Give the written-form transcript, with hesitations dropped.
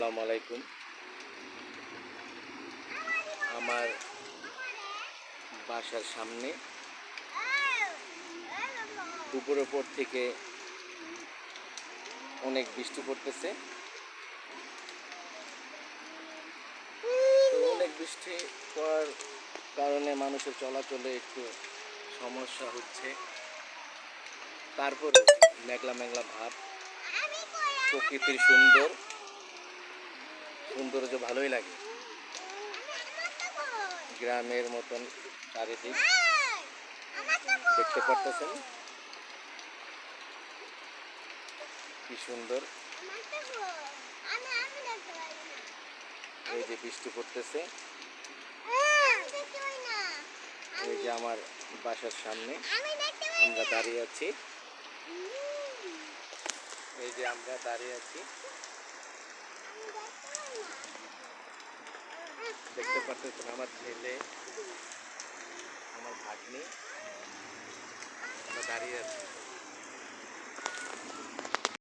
আসসালামু আলাইকুম। আমার বাসার সামনে উপর থেকে অনেক বৃষ্টি পড়তেছে। তো অনেক বৃষ্টি পড়ার কারণে মানুষের চলাচলে একটু সমস্যা হচ্ছে। তারপরে মেঘলা মেঘলা ভাব, প্রকৃতির সৌন্দর্য ভালোই লাগে। গ্রামের মতন চারিদিক দেখতে পারতেছেন কি সুন্দর। এই যে বৃষ্টি পড়তেছে, এই যে আমার বাসার সামনে আমরা দাঁড়িয়ে আছি। এই যে আমরা দাঁড়িয়ে আছি, দেখতে পারতেছেন আমার ছেলে, আমার ভাগ্নি, আমরা দাঁড়িয়ে আছি।